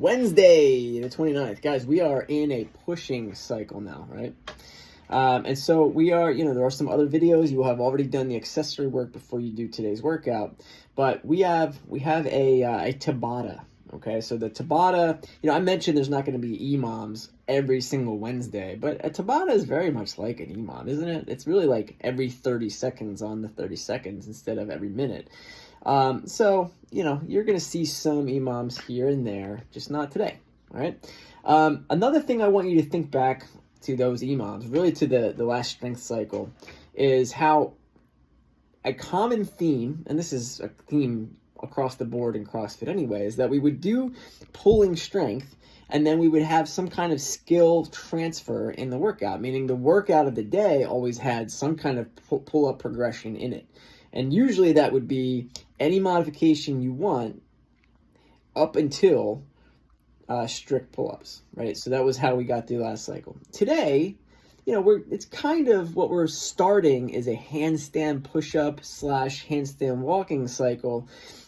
Wednesday, the 29th. Guys, we are in a pushing cycle now, right? And so we are, there are some other videos. You will have already done the accessory work before you do today's workout. But we have a Tabata, okay? So the Tabata, I mentioned there's not going to be EMOMs every single Wednesday, but a Tabata is very much like an EMOM, isn't it? It's really like every 30 seconds on the 30 seconds instead of every minute. So, you're going to see some EMOMs here and there, just not today, all right? Another thing I want you to think back to those EMOMs, really to the last strength cycle, is how a common theme, and this is a theme across the board in CrossFit anyway, is that we would do pulling strength, and then we would have some kind of skill transfer in the workout, meaning the workout of the day always had some kind of pull-up progression in it. And usually that would be any modification you want up until strict pull-ups, right? So that was how we got through last cycle. Today, it's kind of what we're starting is a handstand push-up / handstand walking cycle.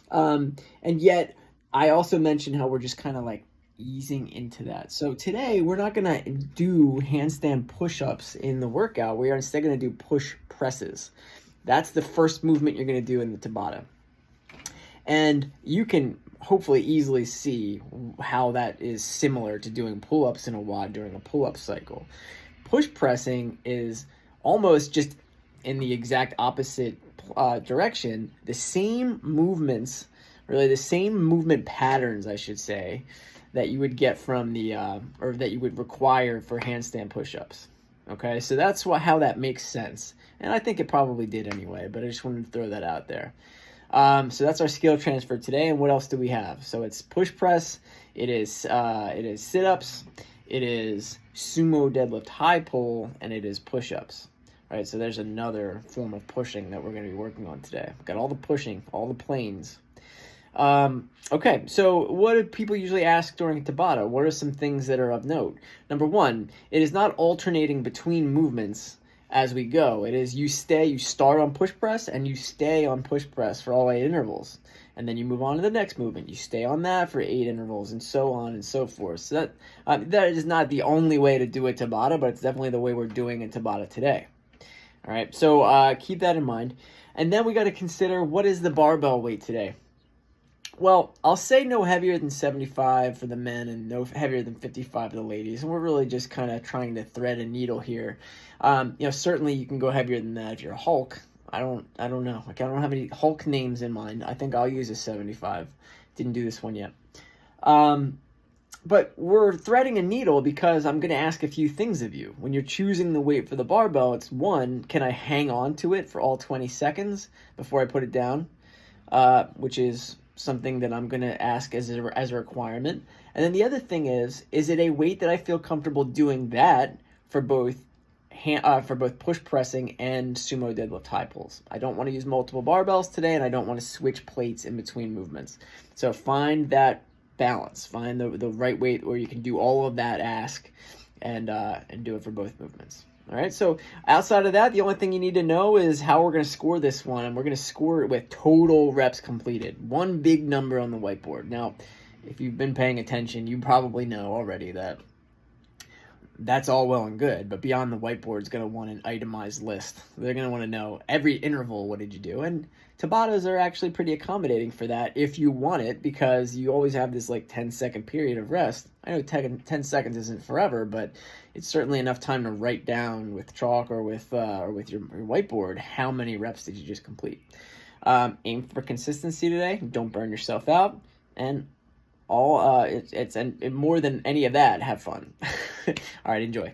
And yet I also mentioned how we're just kind of like easing into that. So today we're not going to do handstand push-ups in the workout. We are instead going to do push presses. That's the first movement you're going to do in the Tabata. And you can hopefully easily see how that is similar to doing pull-ups in a WOD during a pull-up cycle. Push pressing is almost just in the exact opposite direction. The same movements, really the same movement patterns, I should say, that you would get from the, or that you would require for handstand push-ups. Okay, so that's how that makes sense. And I think it probably did anyway, but I just wanted to throw that out there. So that's our skill transfer today. And what else do we have? So it's push press, it is sit-ups, it is sumo deadlift high pull, and it is push-ups. Right, so there's another form of pushing that we're going to be working on today. Got all the pushing, all the planes. Okay, so what do people usually ask during Tabata? What are some things that are of note? Number one, it is not alternating between movements as we go. It is you start on push press and you stay on push press for all 8 intervals. And then you move on to the next movement. You stay on that for 8 intervals and so on and so forth. So that is not the only way to do a Tabata, but it's definitely the way we're doing a Tabata today. All right, so keep that in mind. And then we got to consider, what is the barbell weight today? Well, I'll say no heavier than 75 for the men and no heavier than 55 for the ladies. And we're really just kind of trying to thread a needle here. Certainly you can go heavier than that if you're a Hulk. I don't know. I don't have any Hulk names in mind. I think I'll use a 75. Didn't do this one yet. But we're threading a needle because I'm going to ask a few things of you. When you're choosing the weight for the barbell, it's one, can I hang on to it for all 20 seconds before I put it down? Which is something that I'm going to ask as a requirement. And then the other thing is it a weight that I feel comfortable doing that for both push pressing and sumo deadlift high pulls? I don't want to use multiple barbells today, and I don't want to switch plates in between movements. So find that balance, find the right weight where you can do all of that ask and do it for both movements. All right, so outside of that, the only thing you need to know is how we're going to score this one, and we're going to score it with total reps completed. One big number on the whiteboard. Now, if you've been paying attention, you probably know already that that's all well and good, but beyond the whiteboard is going to want an itemized list. They're going to want to know every interval, what did you do? And Tabatas are actually pretty accommodating for that if you want it, because you always have this like 10-second period of rest. I know 10 seconds isn't forever, but it's certainly enough time to write down with chalk or with your whiteboard how many reps did you just complete. Aim for consistency today. Don't burn yourself out, and more than any of that, have fun. All right, enjoy.